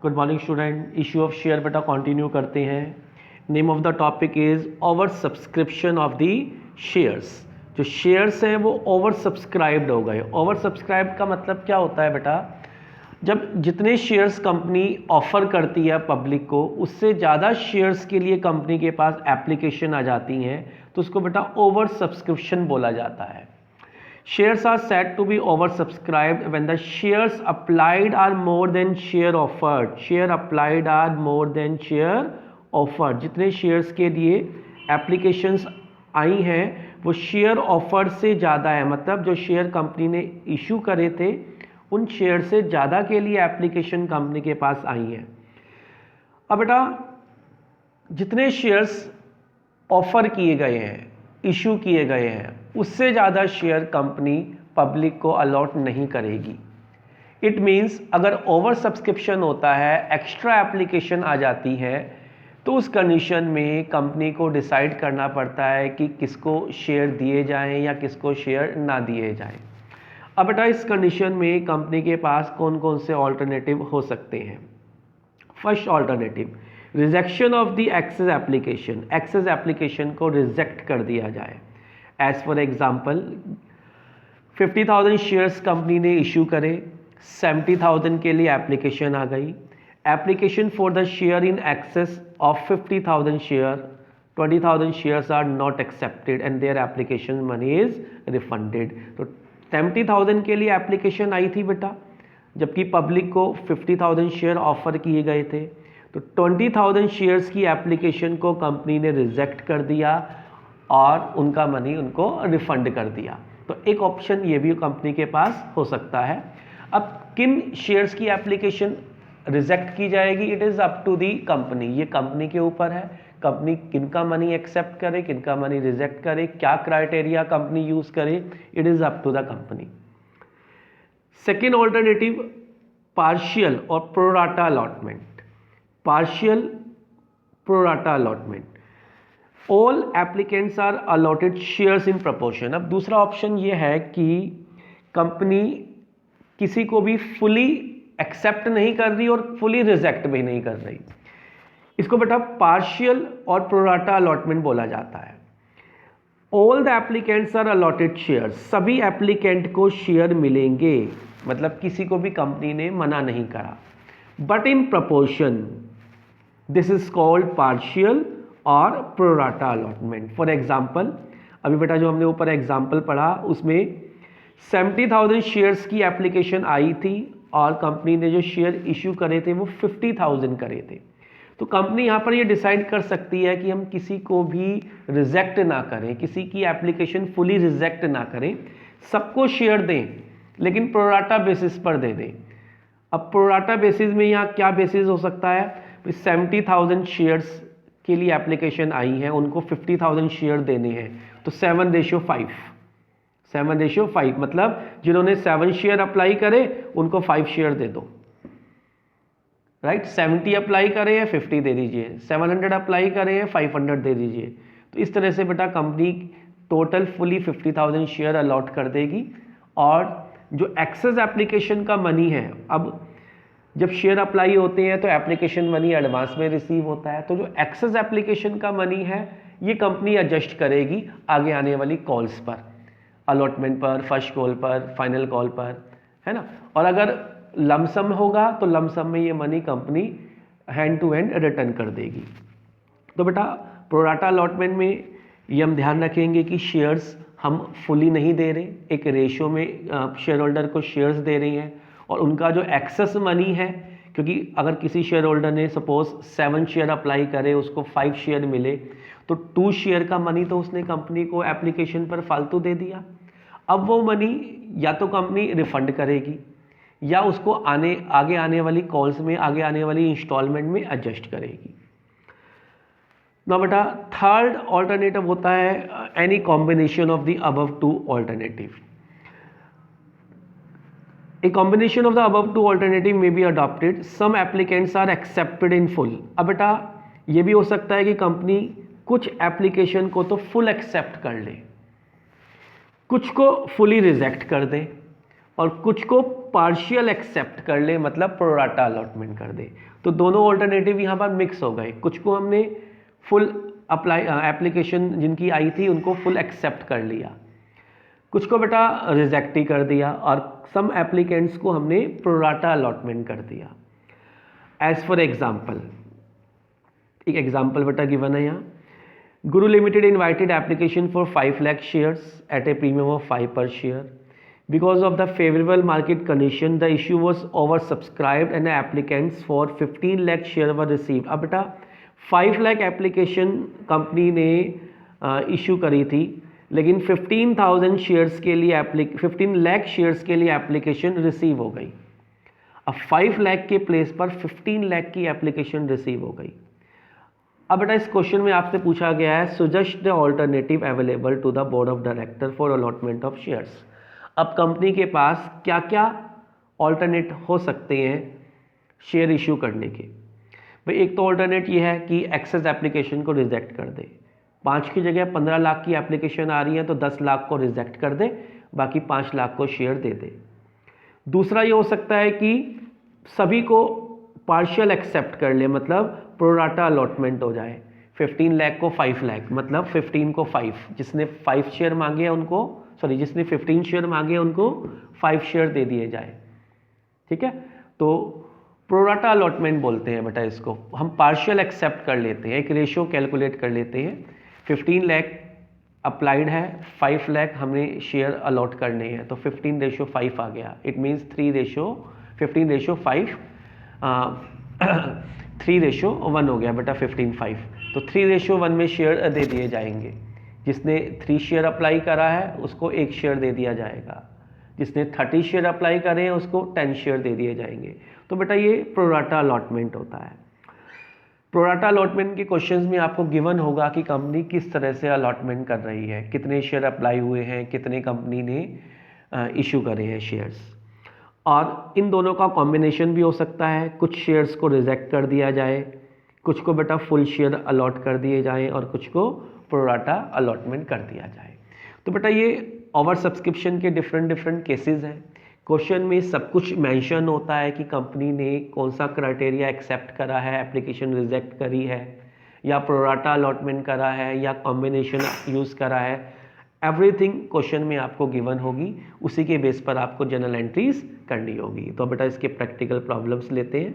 Good morning student. Issue of share बेटा continue करते हैं। Name of the topic is over subscription of the shares. जो shares हैं वो ओवर सब्सक्राइब्ड हो गए। ओवर सब्सक्राइब्ड का मतलब क्या होता है बेटा, जब जितने शेयर्स कंपनी ऑफर करती है पब्लिक को, उससे ज़्यादा शेयर्स के लिए कंपनी के पास एप्लीकेशन आ जाती हैं, तो उसको बेटा ओवर सब्सक्रिप्शन बोला जाता है। Shares are said to be oversubscribed when the shares applied are more than share offered. Share applied are more than share offered. जितने shares के लिए applications आई हैं वो शेयर ऑफर से ज़्यादा है, मतलब जो शेयर कंपनी ने इशू करे थे उन शेयर से ज़्यादा के लिए एप्लीकेशन कंपनी के पास आई हैं। अब बेटा जितने शेयर्स ऑफर किए गए हैं, इशू किए गए हैं, उससे ज़्यादा शेयर कंपनी पब्लिक को अलॉट नहीं करेगी। इट मीन्स अगर ओवर सब्सक्रिप्शन होता है, एक्स्ट्रा एप्लीकेशन आ जाती है, तो उस कंडीशन में कंपनी को डिसाइड करना पड़ता है कि किसको शेयर दिए जाएं या किसको शेयर ना दिए जाएं। अब बेटा इस कंडीशन में कंपनी के पास कौन कौन से ऑल्टरनेटिव हो सकते हैं। First alternative, rejection of the excess application. Excess application को रिजेक्ट कर दिया जाए। As for example 50,000 shares company ने इशू करे, 70,000 के लिए एप्लीकेशन आ गई। Application for the share in excess of 50,000 share, 20,000 shares are not accepted and their application money is refunded. तो 70,000 के लिए एप्लीकेशन आई थी बेटा, जबकि पब्लिक को 50,000 शेयर ऑफर किए गए थे, तो 20,000 शेयर्स की एप्लीकेशन को कंपनी ने रिजेक्ट कर दिया और उनका मनी उनको रिफंड कर दिया। तो एक ऑप्शन ये भी कंपनी के पास हो सकता है। अब किन शेयर्स की एप्लीकेशन रिजेक्ट की जाएगी, it is up to the company. ये कंपनी के ऊपर है, कंपनी किनका मनी एक्सेप्ट करे, किनका मनी रिजेक्ट करे, क्या क्राइटेरिया कंपनी यूज करे, it is up to the company. Second alternative, partial और pro rata allotment. Partial pro rata allotment, all applicants are allotted shares in proportion. अब दूसरा ऑप्शन ये है कि कंपनी किसी को भी फुली एक्सेप्ट नहीं कर रही और फुली रिजेक्ट भी नहीं कर रही। इसको बेटा पार्शियल और प्रोराटा अलॉटमेंट बोला जाता है। All the applicants are allotted shares, सभी एप्लीकेंट को शेयर मिलेंगे, मतलब किसी को भी कंपनी ने मना नहीं करा, but in proportion. This is called partial और प्रोराटा अलॉटमेंट। फॉर एग्जाम्पल, अभी बेटा जो हमने ऊपर एग्जाम्पल पढ़ा उसमें 70,000 शेयर्स की एप्लीकेशन आई थी और कंपनी ने जो शेयर इशू करे थे वो 50,000 करे थे। तो कंपनी यहाँ पर ये डिसाइड कर सकती है कि हम किसी को भी रिजेक्ट ना करें, किसी की एप्लीकेशन फुली रिजेक्ट ना करें, सबको शेयर दें, लेकिन प्रोराटा बेसिस पर दे दें। अब प्रोराटा बेसिस में यहाँ क्या बेसिस हो सकता है, 70,000 शेयर्स के लिए एप्लीकेशन आई है, उनको 50,000 शेयर देने हैं, तो 7:5, 7:5 मतलब जिन्होंने 7 शेयर अप्लाई करे उनको 5 शेयर दे दो, राइट। 70 अप्लाई करे हैं 50 दे दीजिए, 700 अप्लाई करे हैं 500 दे दीजिए। तो इस तरह से बेटा company total fully 50,000 share allot कर देगी। और जो एक्सेस एप्लीकेशन का मनी है, अब जब शेयर अप्लाई होते हैं तो एप्लीकेशन मनी एडवांस में रिसीव होता है, तो जो एक्सेस एप्लीकेशन का मनी है ये कंपनी एडजस्ट करेगी आगे आने वाली कॉल्स पर, अलॉटमेंट पर, फर्स्ट कॉल पर, फाइनल कॉल पर, है ना। और अगर लमसम होगा तो लमसम में ये money company hand to hand return कर देगी। तो बेटा प्रोराटा अलॉटमेंट में ये हम ध्यान रखेंगे कि शेयर्स हम फुली नहीं दे रहे, एक रेशो में शेयर होल्डर को शेयर्स दे रहे हैं, और उनका जो एक्सेस मनी है, क्योंकि अगर किसी शेयर होल्डर ने सपोज 7 शेयर अप्लाई करे, उसको 5 शेयर मिले, तो 2 शेयर का मनी तो उसने कंपनी को एप्लीकेशन पर फालतू दे दिया। अब वो मनी या तो कंपनी रिफंड करेगी या उसको आगे आने वाली कॉल्स में, आगे आने वाली इंस्टॉलमेंट में एडजस्ट करेगी। ना बेटा थर्ड ऑल्टरनेटिव होता है any combination of the above two alternative. A combination of the above two alternative may be adopted. Some applicants are accepted in full. अब बेटा ये भी हो सकता है कि कंपनी कुछ एप्लीकेशन को तो फुल एक्सेप्ट कर ले, कुछ को फुली रिजेक्ट कर दे, और कुछ को पार्शियल एक्सेप्ट कर ले, मतलब प्रोराटा अलॉटमेंट कर दे। तो दोनों ऑल्टरनेटिव यहाँ पर मिक्स हो गए, कुछ को हमने फुल अप्लाई एप्लीकेशन जिनकी आई थी उनको फुल एक्सेप्ट कर लिया, कुछ को बेटा रिजेक्ट ही कर दिया, और सम एप्लीकेंट्स को हमने प्रोराटा अलॉटमेंट कर दिया। एज फॉर एग्जाम्पल, एक एग्जाम्पल बेटा गिवन है यहाँ, गुरु limited invited application for 5 lakh shares at A premium of 5 पर share. Because of the favorable market condition, the issue was oversubscribed and applicants for 15 lakh share were received। अब बेटा 5 lakh application company ने issue करी थी, लेकिन 15,000 shares के लिए 15 lakh shares के लिए एप्लीकेशन रिसीव हो गई। अब 5 लाख के प्लेस पर 15 लाख की एप्लीकेशन रिसीव हो गई। अब बेटा इस क्वेश्चन में आपसे पूछा गया है, suggest the alternative available to the board of director for allotment of shares. अब कंपनी के पास क्या क्या ऑल्टरनेट हो सकते हैं शेयर इशू करने के। भाई एक तो ऑल्टरनेट ये है कि एक्सेस एप्लीकेशन को रिजेक्ट कर दे, 5 की जगह 15 लाख की एप्लीकेशन आ रही है तो 10 लाख को रिजेक्ट कर दे, बाकी 5 लाख को शेयर दे दे। दूसरा ये हो सकता है कि सभी को पार्शियल एक्सेप्ट कर ले, मतलब प्रोराटा अलॉटमेंट हो जाए, 15 लाख को 5 लाख, मतलब 15 को 5, जिसने 5 शेयर मांगे हैं उनको, सॉरी जिसने 15 शेयर मांगे उनको 5 शेयर दे दिए जाए। ठीक है, तो प्रोराटा अलॉटमेंट बोलते हैं बेटा इसको। हम पार्शियल एक्सेप्ट कर लेते हैं, एक रेशियो कैलकुलेट कर लेते हैं, 15 लाख अप्लाइड है, 5 लाख हमने शेयर अलॉट करने हैं, तो 15:5 आ गया। इट मीन्स 15:5 3:1 हो गया बेटा 15:5। तो 3:1 में शेयर दे दिए जाएंगे। जिसने 3 शेयर अप्लाई करा है उसको 1 शेयर दे दिया जाएगा, जिसने 30 शेयर अप्लाई करे हैं उसको 10 शेयर दे दिए जाएंगे। तो बेटा ये प्रोराटा अलॉटमेंट होता है। प्रोराटा अलॉटमेंट के क्वेश्चंस में आपको गिवन होगा कि कंपनी किस तरह से अलॉटमेंट कर रही है, कितने शेयर अप्लाई हुए हैं, कितने कंपनी ने इशू करे हैं शेयर्स, और इन दोनों का कॉम्बिनेशन भी हो सकता है। कुछ शेयर्स को रिजेक्ट कर दिया जाए, कुछ को बेटा फुल शेयर अलॉट कर दिए जाए, और कुछ को प्रोराटा अलॉटमेंट कर दिया जाए। तो बेटा ये ओवर सब्सक्रिप्शन के डिफरेंट केसेस हैं। क्वेश्चन में सब कुछ मेंशन होता है कि कंपनी ने कौन सा क्राइटेरिया एक्सेप्ट करा है, एप्लीकेशन रिजेक्ट करी है, या प्रोराटा अलॉटमेंट करा है, या कॉम्बिनेशन यूज़ करा है। एवरीथिंग क्वेश्चन में आपको गिवन होगी, उसी के बेस पर आपको जनरल एंट्रीज करनी होगी। तो बेटा इसके प्रैक्टिकल प्रॉब्लम्स लेते हैं।